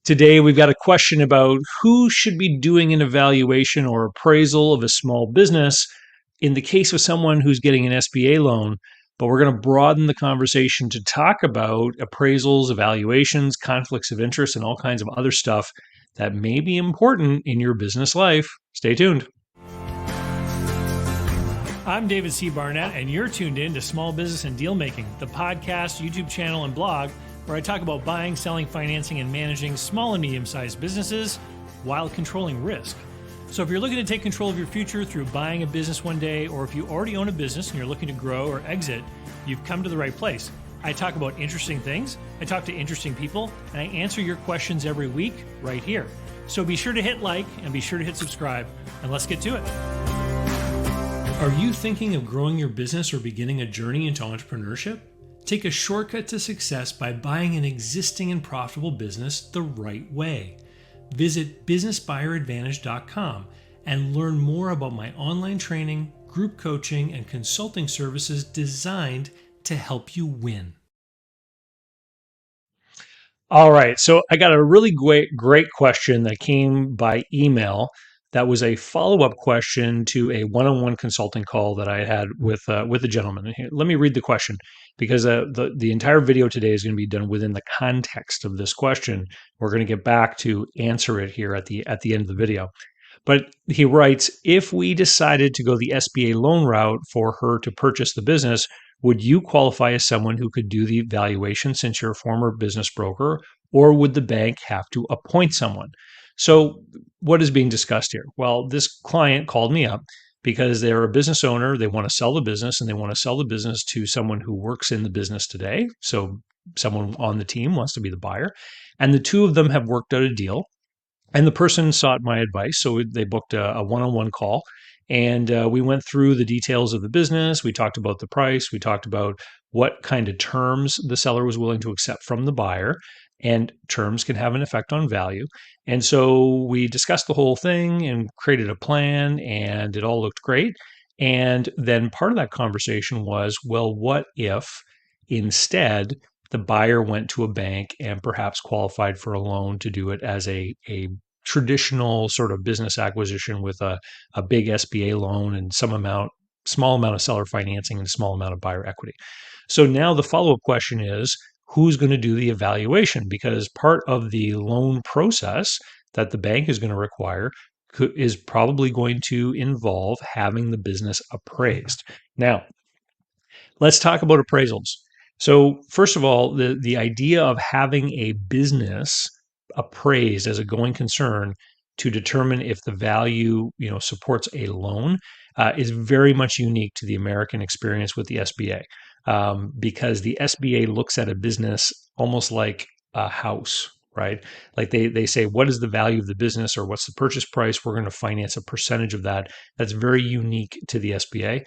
Today, we've got a question about who should be doing an evaluation or appraisal of a small business in the case of someone who's getting an SBA loan. But we're going to broaden the conversation to talk about appraisals, evaluations, conflicts of interest, and all kinds of other stuff that may be important in your business life. Stay tuned. I'm David C. Barnett, and you're tuned in to Small Business and Deal Making, the podcast, YouTube channel, and blog where I talk about buying, selling, financing, and managing small and medium-sized businesses while controlling risk. So if you're looking to take control of your future through buying a business one day, or if you already own a business and you're looking to grow or exit, you've come to the right place. I talk about interesting things, I talk to interesting people, and I answer your questions every week right here. So be sure to hit like and be sure to hit subscribe, and let's get to it. Are you thinking of growing your business or beginning a journey into entrepreneurship? Take a shortcut to success by buying an existing and profitable business the right way. Visit businessbuyeradvantage.com and learn more about my online training, group coaching, and consulting services designed to help you win. All right, so I got a really great question that came by email. That was a follow-up question to a one-on-one consulting call that I had with a gentleman. Here, let me read the question because the entire video today is going to be done within the context of this question. We're going to get back to answer it here at the end of the video. But he writes, if we decided to go the SBA loan route for her to purchase the business, would you qualify as someone who could do the valuation since you're a former business broker, or would the bank have to appoint someone? So what is being discussed here? Well, this client called me up because they're a business owner. They want to sell the business, and they want to sell the business to someone who works in the business today. So someone on the team wants to be the buyer. And the two of them have worked out a deal. And the person sought my advice. So they booked a one-on-one call. And we went through the details of the business. We talked about the price. We talked about what kind of terms the seller was willing to accept from the buyer. And terms can have an effect on value. And so we discussed the whole thing and created a plan, and it all looked great. And then part of that conversation was, well, what if instead the buyer went to a bank and perhaps qualified for a loan to do it as a traditional sort of business acquisition with a big SBA loan and small amount of seller financing and a small amount of buyer equity. So now the follow-up question is, who's going to do the evaluation? Because part of the loan process that the bank is going to require is probably going to involve having the business appraised. Now, let's talk about appraisals. So first of all, the idea of having a business appraised as a going concern to determine if the value supports a loan is very much unique to the American experience with the SBA. Because the SBA looks at a business almost like a house, right? Like they say, what is the value of the business, or what's the purchase price? We're going to finance a percentage of that. That's very unique to the SBA.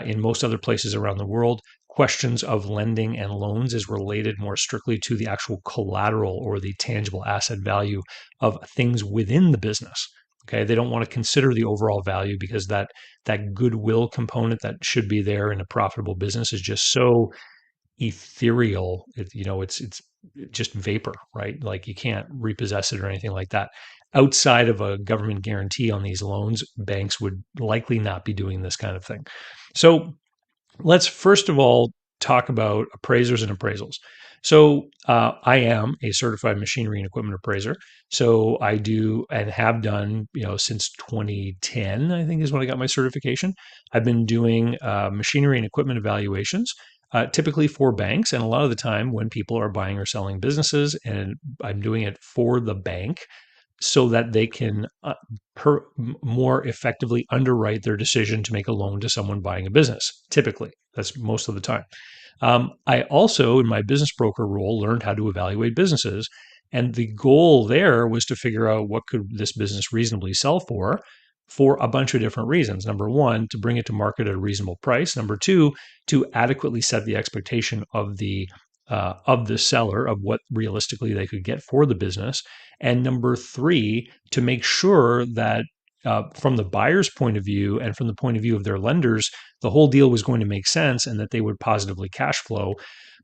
In most other places around the world, questions of lending and loans is related more strictly to the actual collateral or the tangible asset value of things within the business. Okay, they don't want to consider the overall value because that goodwill component that should be there in a profitable business is just so ethereal. It's just vapor, right? Like you can't repossess it or anything like that. Outside of a government guarantee on these loans, banks would likely not be doing this kind of thing. So let's first of all talk about appraisers and appraisals. So I am a certified machinery and equipment appraiser. So I do and have done, since 2010, I think is when I got my certification. I've been doing machinery and equipment evaluations, typically for banks, and a lot of the time when people are buying or selling businesses, and I'm doing it for the bank so that they can more effectively underwrite their decision to make a loan to someone buying a business. Typically, that's most of the time. I also, in my business broker role, learned how to evaluate businesses. And the goal there was to figure out what could this business reasonably sell for a bunch of different reasons. Number one, to bring it to market at a reasonable price. Number two, to adequately set the expectation of the seller of what realistically they could get for the business. And number three, to make sure that from the buyer's point of view and from the point of view of their lenders, the whole deal was going to make sense and that they would positively cash flow.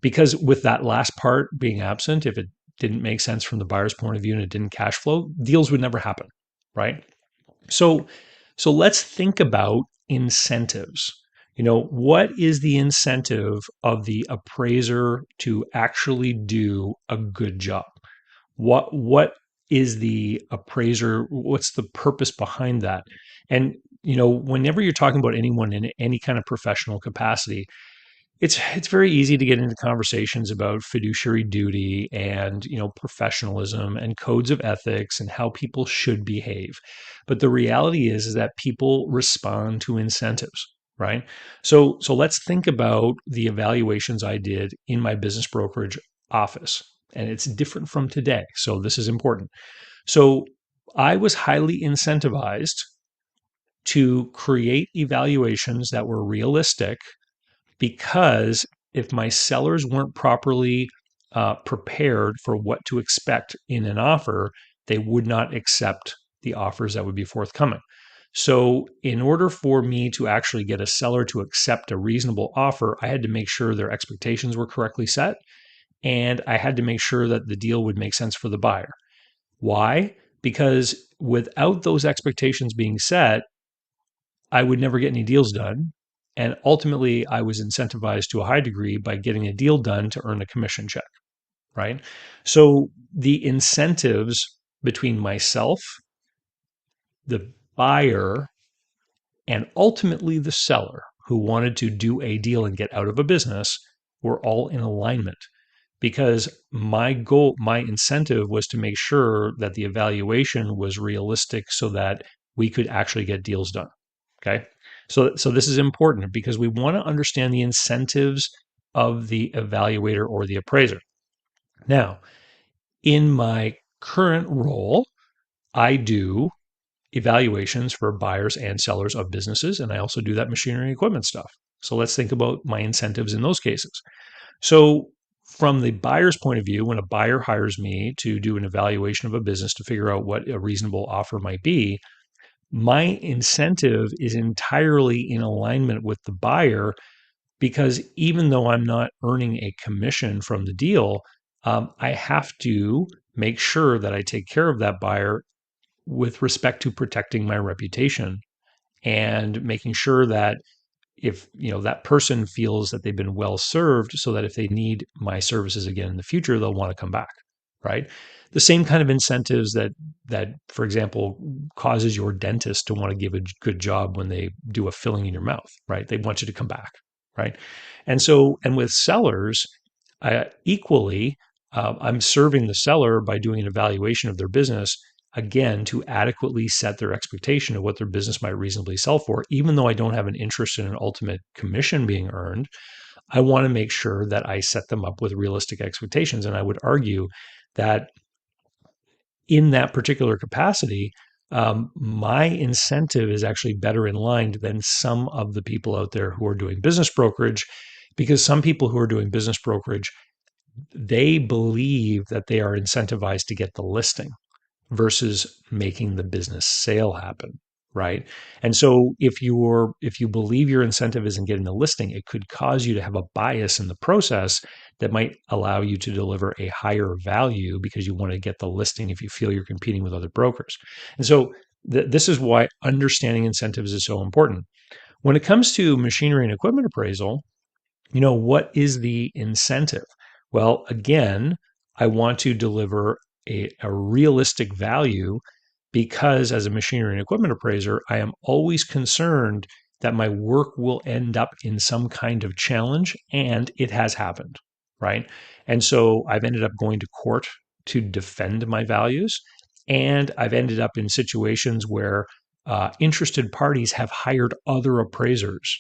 Because with that last part being absent, if it didn't make sense from the buyer's point of view and it didn't cash flow, deals would never happen, right? So, so let's think about incentives. What is the incentive of the appraiser to actually do a good job? What is the appraiser? What's the purpose behind that? And whenever you're talking about anyone in any kind of professional capacity, it's very easy to get into conversations about fiduciary duty and professionalism and codes of ethics and how people should behave. But the reality is that people respond to incentives, right? So let's think about the evaluations I did in my business brokerage office, and it's different from today. So this is important. So I was highly incentivized to create evaluations that were realistic, because if my sellers weren't properly prepared for what to expect in an offer, they would not accept the offers that would be forthcoming. So, in order for me to actually get a seller to accept a reasonable offer, I had to make sure their expectations were correctly set, and I had to make sure that the deal would make sense for the buyer. Why? Because without those expectations being set, I would never get any deals done. And ultimately, I was incentivized to a high degree by getting a deal done to earn a commission check, right? So the incentives between myself, the buyer, and ultimately the seller who wanted to do a deal and get out of a business were all in alignment, because my goal, my incentive was to make sure that the evaluation was realistic so that we could actually get deals done. Okay. So this is important because we want to understand the incentives of the evaluator or the appraiser. Now, in my current role, I do evaluations for buyers and sellers of businesses, and I also do that machinery and equipment stuff. So let's think about my incentives in those cases. So from the buyer's point of view, when a buyer hires me to do an evaluation of a business to figure out what a reasonable offer might be, my incentive is entirely in alignment with the buyer, because even though I'm not earning a commission from the deal, I have to make sure that I take care of that buyer with respect to protecting my reputation and making sure that if that person feels that they've been well served, so that if they need my services again in the future, they'll want to come back, right? The same kind of incentives that for example causes your dentist to want to give a good job when they do a filling in your mouth, right? They want you to come back, right? And with sellers, equally, I'm serving the seller by doing an evaluation of their business, again, to adequately set their expectation of what their business might reasonably sell for. Even though I don't have an interest in an ultimate commission being earned, I want to make sure that I set them up with realistic expectations. And I would argue that in that particular capacity, my incentive is actually better in line than some of the people out there who are doing business brokerage, because some people who are doing business brokerage, they believe that they are incentivized to get the listing versus making the business sale happen, right? And so if you believe your incentive isn't getting the listing, it could cause you to have a bias in the process that might allow you to deliver a higher value because you want to get the listing if you feel you're competing with other brokers. And so this is why understanding incentives is so important. When it comes to machinery and equipment appraisal, what is the incentive? Well, again, I want to deliver a realistic value, because as a machinery and equipment appraiser, I am always concerned that my work will end up in some kind of challenge, and it has happened, right? And so I've ended up going to court to defend my values, and I've ended up in situations where interested parties have hired other appraisers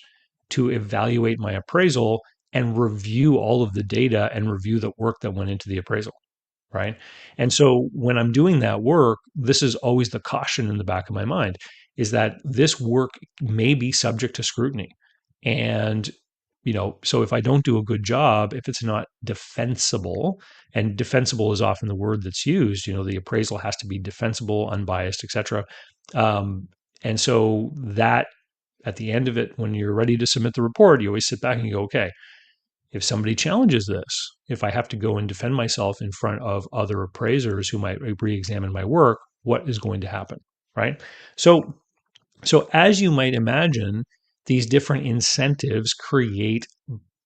to evaluate my appraisal and review all of the data and review the work that went into the appraisal, right? And so when I'm doing that work, this is always the caution in the back of my mind, is that this work may be subject to scrutiny. And so if I don't do a good job, if it's not defensible, and defensible is often the word that's used, the appraisal has to be defensible, unbiased, etc. And so that at the end of it, when you're ready to submit the report, you always sit back and you go, okay, If somebody challenges this, if I have to go and defend myself in front of other appraisers who might re-examine my work, what is going to happen, right? So, so as you might imagine, these different incentives create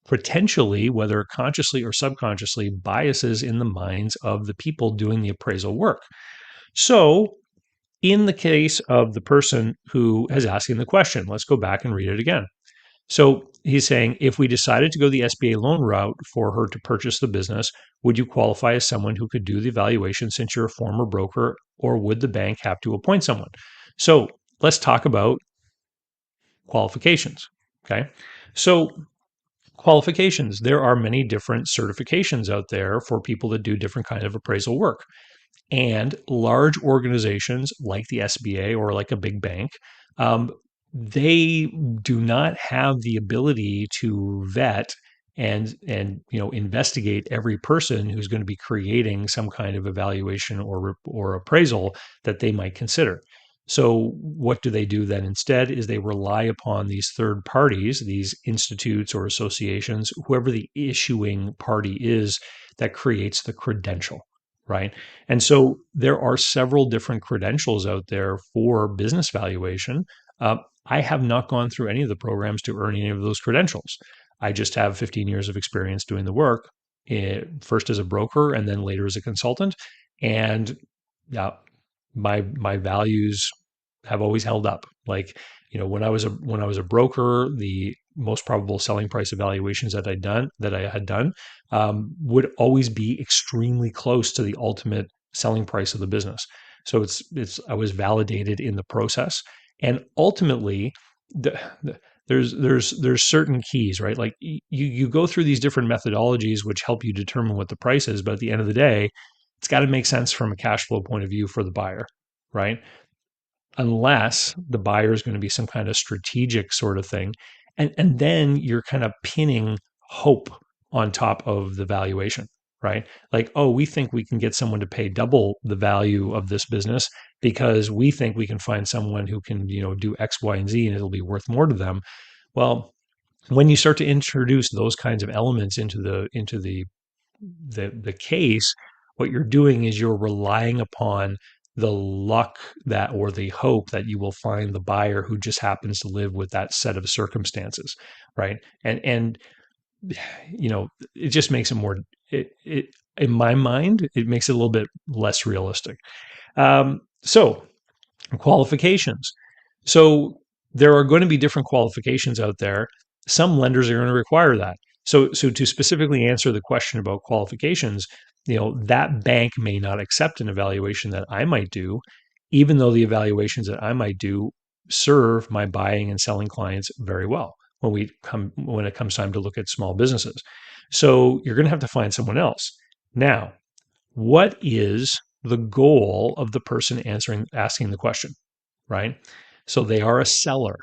potentially, whether consciously or subconsciously, biases in the minds of the people doing the appraisal work. So, in the case of the person who is asking the question, let's go back and read it again. So he's saying, if we decided to go the SBA loan route for her to purchase the business, would you qualify as someone who could do the evaluation since you're a former broker, or would the bank have to appoint someone? So let's talk about qualifications. Okay. So qualifications, there are many different certifications out there for people that do different kind of appraisal work. And large organizations like the SBA or like a big bank, they do not have the ability to vet and investigate every person who's going to be creating some kind of evaluation or appraisal that they might consider. So what do they do then instead is they rely upon these third parties, these institutes or associations, whoever the issuing party is that creates the credential, right? And so there are several different credentials out there for business valuation. I have not gone through any of the programs to earn any of those credentials. I just have 15 years of experience doing the work, first as a broker and then later as a consultant. And yeah, my values have always held up. Like, when I was a broker, the most probable selling price evaluations that I had done would always be extremely close to the ultimate selling price of the business. So I was validated in the process, and ultimately, there's certain keys, right? Like you go through these different methodologies which help you determine what the price is, but at the end of the day, it's got to make sense from a cash flow point of view for the buyer, right? Unless the buyer is going to be some kind of strategic sort of thing. And then you're kind of pinning hope on top of the valuation, right? Like, oh, we think we can get someone to pay double the value of this business because we think we can find someone who can, do X, Y, and Z and it'll be worth more to them. Well, when you start to introduce those kinds of elements into the case, what you're doing is you're relying upon the luck that or the hope that you will find the buyer who just happens to live with that set of circumstances, right? And it just makes it more it in my mind, it makes it a little bit less realistic. So qualifications. So there are going to be different qualifications out there. Some lenders are going to require that. So to specifically answer the question about qualifications, that bank may not accept an evaluation that I might do, even though the evaluations that I might do serve my buying and selling clients very well when it comes time to look at small businesses. So you're going to have to find someone else. Now, what is the goal of the person asking the question, right? So they are a seller.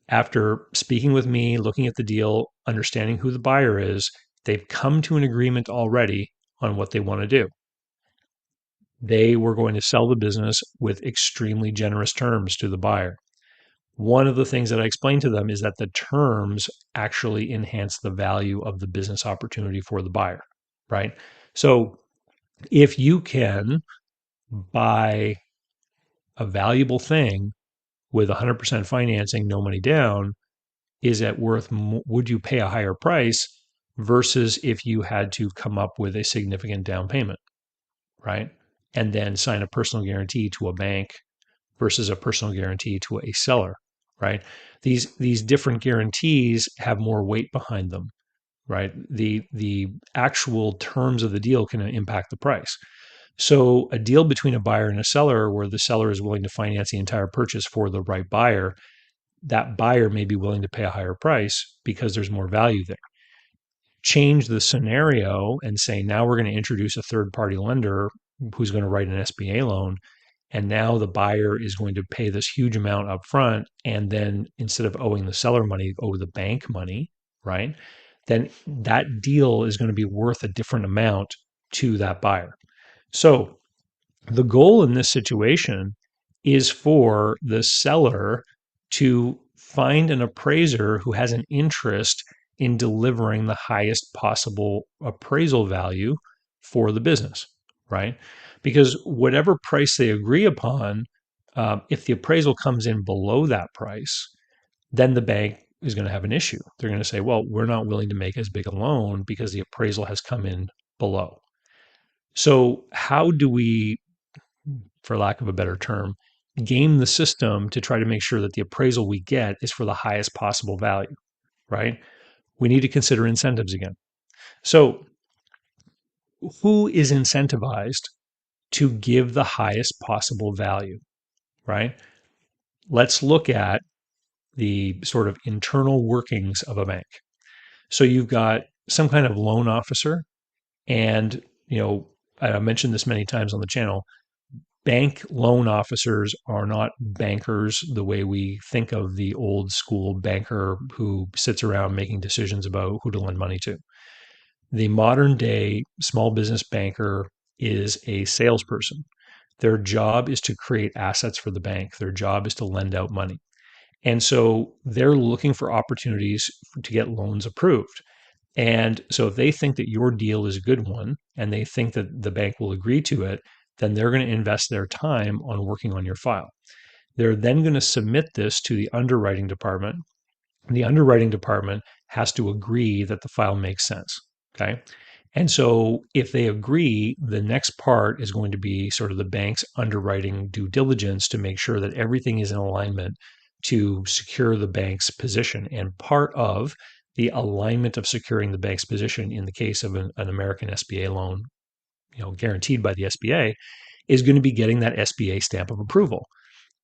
After speaking with me, looking at the deal, understanding who the buyer is, they've come to an agreement already on what they want to do. They were going to sell the business with extremely generous terms to the buyer. One of the things that I explained to them is that the terms actually enhance the value of the business opportunity for the buyer, right? So if you can buy a valuable thing with 100% financing, no money down, is it worth would you pay a higher price versus if you had to come up with a significant down payment, right? And then sign a personal guarantee to a bank versus a personal guarantee to a seller, right? These different guarantees have more weight behind them, right? The actual terms of the deal can impact the price. So a deal between a buyer and a seller where the seller is willing to finance the entire purchase for the right buyer, that buyer may be willing to pay a higher price because there's more value there. Change the scenario and say, now we're going to introduce a third party lender who's going to write an SBA loan. And now the buyer is going to pay this huge amount up front. And then instead of owing the seller money, owe the bank money, right? Then that deal is going to be worth a different amount to that buyer. So the goal in this situation is for the seller to find an appraiser who has an interest in delivering the highest possible appraisal value for the business, right? Because whatever price they agree upon, if the appraisal comes in below that price, then the bank is going to have an issue. They're going to say, well, we're not willing to make as big a loan because the appraisal has come in below. So, how do we, for lack of a better term, game the system to try to make sure that the appraisal we get is for the highest possible value, right? We need to consider incentives again. So, who is incentivized to give the highest possible value, right? Let's look at the sort of internal workings of a bank. So you've got some kind of loan officer, and I mentioned this many times on the channel. Bank loan officers are not bankers the way we think of the old school banker who sits around making decisions about who to lend money to. The modern day small business banker is a salesperson. Their job is to create assets for the bank. Their job is to lend out money. And so they're looking for opportunities to get loans approved. And so if they think that your deal is a good one and they think that the bank will agree to it, then they're going to invest their time on working on your file. They're then going to submit this to the underwriting department. The underwriting department has to agree that the file makes sense. Okay. And so if they agree, the next part is going to be sort of the bank's underwriting due diligence to make sure that everything is in alignment to secure the bank's position. And part of the alignment of securing the bank's position in the case of an American SBA loan, guaranteed by the SBA, is going to be getting that SBA stamp of approval.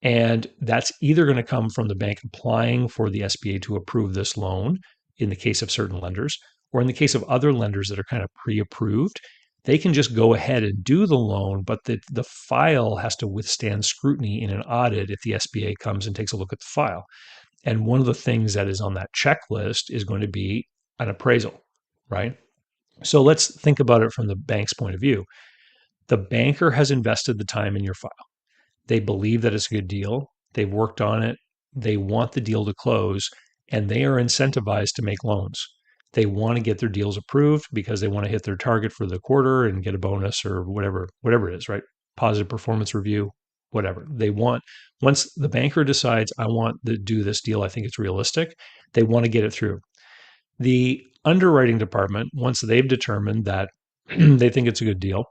And that's either going to come from the bank applying for the SBA to approve this loan in the case of certain lenders, or in the case of other lenders that are kind of pre-approved, they can just go ahead and do the loan, but the file has to withstand scrutiny in an audit if the SBA comes and takes a look at the file. And one of the things that is on that checklist is going to be an appraisal, right? So let's think about it from the bank's point of view. The banker has invested the time in your file. They believe that it's a good deal. They've worked on it. They want the deal to close, and they are incentivized to make loans. They want to get their deals approved because they want to hit their target for the quarter and get a bonus or whatever it is, right? Positive performance review, whatever. They want, once the banker decides, I want to do this deal, I think it's realistic, they want to get it through. The underwriting department, once they've determined that they think it's a good deal,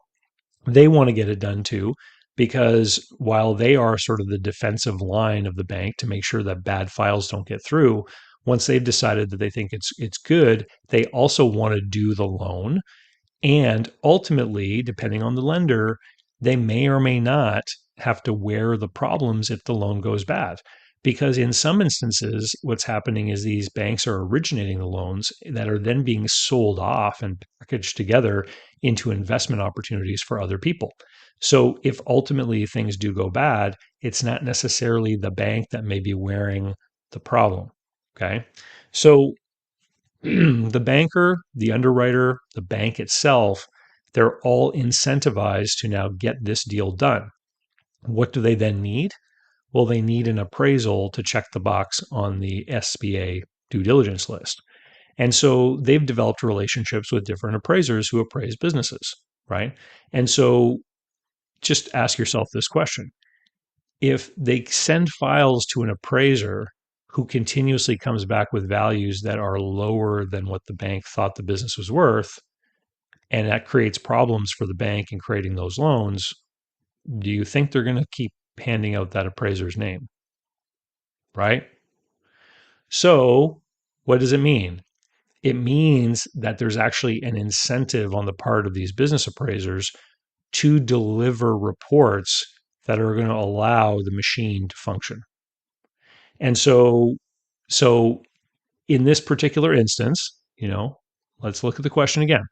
they want to get it done too, because while they are sort of the defensive line of the bank to make sure that bad files don't get through, once they've decided that they think it's good, they also want to do the loan. And ultimately, depending on the lender, they may or may not have to wear the problems if the loan goes bad. Because in some instances, what's happening is these banks are originating the loans that are then being sold off and packaged together into investment opportunities for other people. So if ultimately things do go bad, it's not necessarily the bank that may be wearing the problem. Okay. So the banker, the underwriter, the bank itself, they're all incentivized to now get this deal done. What do they then need? Well, they need an appraisal to check the box on the SBA due diligence list. And so they've developed relationships with different appraisers who appraise businesses, right? And so just ask yourself this question. If they send files to an appraiser who continuously comes back with values that are lower than what the bank thought the business was worth, and that creates problems for the bank in creating those loans, do you think they're going to keep handing out that appraiser's name? Right? So, what does it mean? It means that there's actually an incentive on the part of these business appraisers to deliver reports that are going to allow the machine to function. And so in this particular instance, let's look at the question again.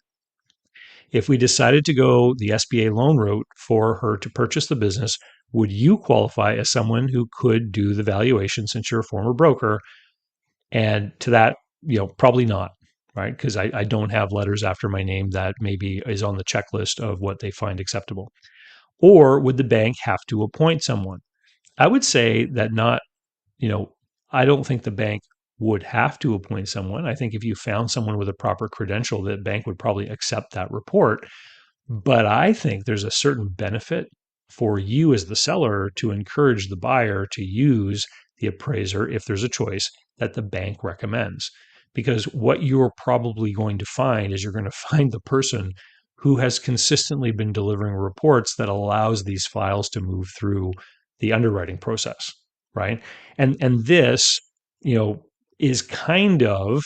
If we decided to go the SBA loan route for her to purchase the business, would you qualify as someone who could do the valuation since you're a former broker? And to that, probably not, right? Because I don't have letters after my name that maybe is on the checklist of what they find acceptable. Or would the bank have to appoint someone? I would say that not, I don't think the bank would have to appoint someone. I think if you found someone with a proper credential, the bank would probably accept that report. But I think there's a certain benefit for you as the seller to encourage the buyer to use the appraiser, if there's a choice, that the bank recommends. Because what you're probably going to find is you're going to find the person who has consistently been delivering reports that allows these files to move through the underwriting process, right? And this, you know, is kind of,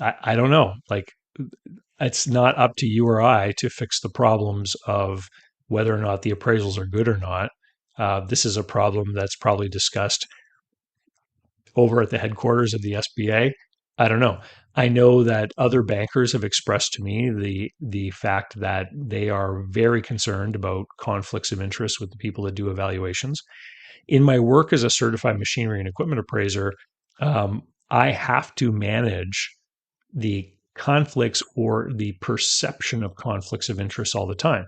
I don't know, like it's not up to you or I to fix the problems of whether or not the appraisals are good or not. This is a problem that's probably discussed over at the headquarters of the SBA. I don't know. I know that other bankers have expressed to me the fact that they are very concerned about conflicts of interest with the people that do evaluations. In my work as a certified machinery and equipment appraiser, I have to manage the conflicts or the perception of conflicts of interest all the time.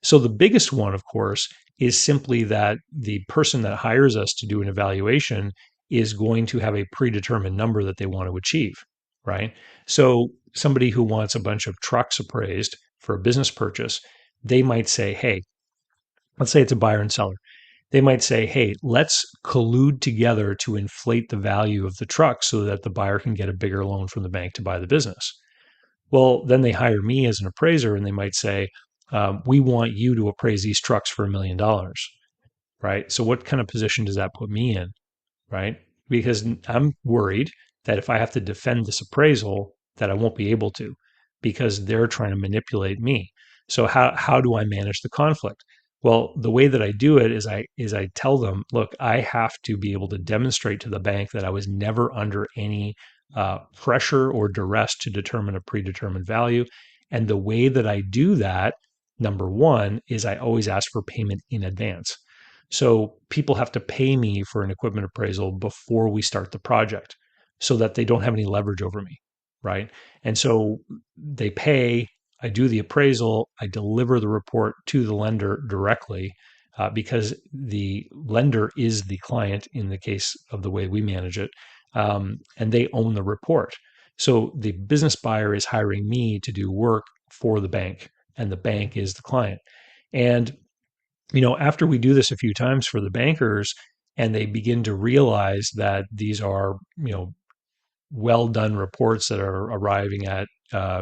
So the biggest one, of course, is simply that the person that hires us to do an evaluation is going to have a predetermined number that they want to achieve, right? So somebody who wants a bunch of trucks appraised for a business purchase, they might say, hey, let's say it's a buyer and seller. They might say, hey, let's collude together to inflate the value of the truck so that the buyer can get a bigger loan from the bank to buy the business. Well, then they hire me as an appraiser and they might say, we want you to appraise these trucks for $1 million, right? So what kind of position does that put me in, right? Because I'm worried that if I have to defend this appraisal, that I won't be able to because they're trying to manipulate me. So how do I manage the conflict? Well, the way that I do it is I tell them, look, I have to be able to demonstrate to the bank that I was never under any pressure or duress to determine a predetermined value. And the way that I do that, number one, is I always ask for payment in advance. So people have to pay me for an equipment appraisal before we start the project so that they don't have any leverage over me, right? And so they pay, I do the appraisal, I deliver the report to the lender directly because the lender is the client in the case of the way we manage it, and they own the report. So the business buyer is hiring me to do work for the bank, and the bank is the client. And after we do this a few times for the bankers and they begin to realize that these are, well done reports that are arriving at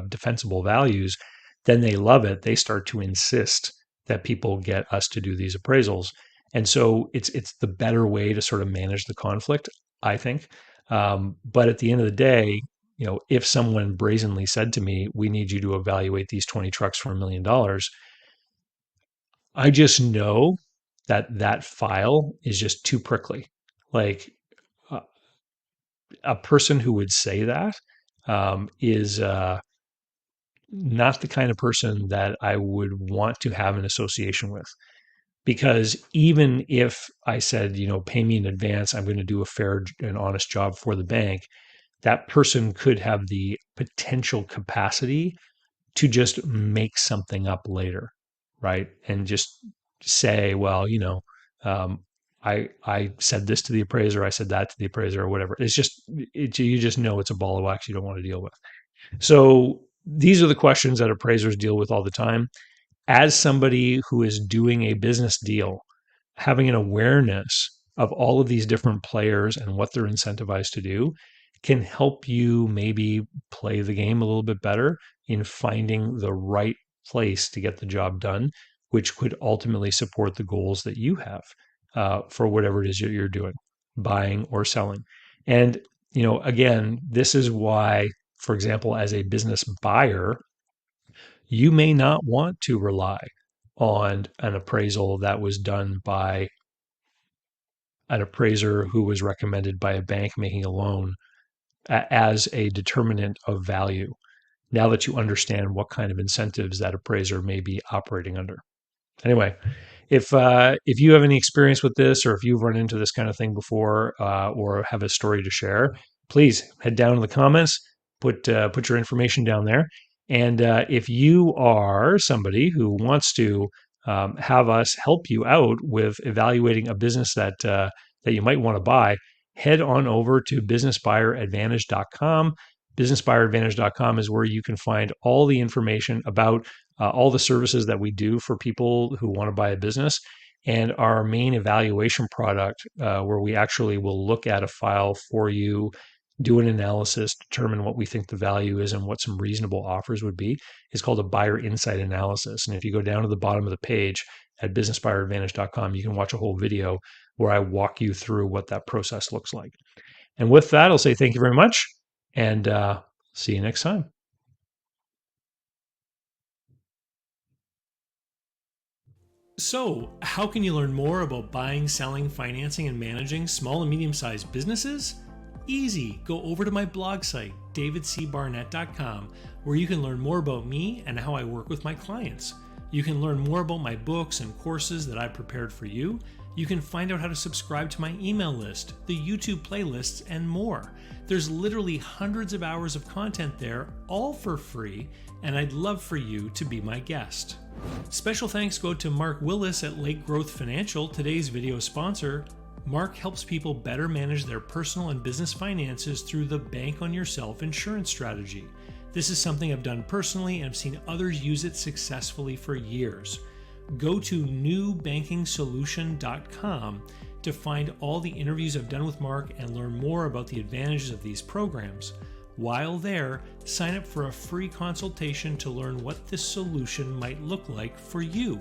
defensible values, then they love it. They start to insist that people get us to do these appraisals. And so it's the better way to sort of manage the conflict, I think. But at the end of the day, if someone brazenly said to me, we need you to evaluate these 20 trucks for $1 million, I just know that that file is just too prickly. Like uh, a person who would say that is not the kind of person that I would want to have an association with. Because even if I said, pay me in advance, I'm going to do a fair and honest job for the bank, that person could have the potential capacity to just make something up later, right? And just say, well, I said this to the appraiser, I said that to the appraiser, or whatever. You just know it's a ball of wax you don't want to deal with. So these are the questions that appraisers deal with all the time. As somebody who is doing a business deal, having an awareness of all of these different players and what they're incentivized to do can help you maybe play the game a little bit better in finding the right place to get the job done, which could ultimately support the goals that you have for whatever it is you're doing, buying or selling. And, again, this is why, for example, as a business buyer, you may not want to rely on an appraisal that was done by an appraiser who was recommended by a bank making a loan as a determinant of value, now that you understand what kind of incentives that appraiser may be operating under. Anyway, if you have any experience with this, or if you've run into this kind of thing before, or have a story to share, please head down in the comments, put your information down there. And if you are somebody who wants to have us help you out with evaluating a business that you might want to buy, head on over to businessbuyeradvantage.com. Businessbuyeradvantage.com is where you can find all the information about all the services that we do for people who want to buy a business, and our main evaluation product, where we actually will look at a file for you, do an analysis, determine what we think the value is and what some reasonable offers would be, is called a buyer insight analysis. And if you go down to the bottom of the page at businessbuyeradvantage.com, you can watch a whole video where I walk you through what that process looks like. And with that, I'll say thank you very much, and see you next time. So, how can you learn more about buying, selling, financing, and managing small and medium-sized businesses? Easy. Go over to my blog site, davidcbarnett.com, where you can learn more about me and how I work with my clients. You can learn more about my books and courses that I've prepared for you. You can find out how to subscribe to my email list, the YouTube playlists, and more. There's literally hundreds of hours of content there, all for free, and I'd love for you to be my guest. Special thanks go to Mark Willis at Lake Growth Financial, today's video sponsor. Mark helps people better manage their personal and business finances through the Bank on Yourself insurance strategy. This is something I've done personally and I've seen others use it successfully for years. Go to newbankingsolution.com to find all the interviews I've done with Mark and learn more about the advantages of these programs. While there, sign up for a free consultation to learn what this solution might look like for you.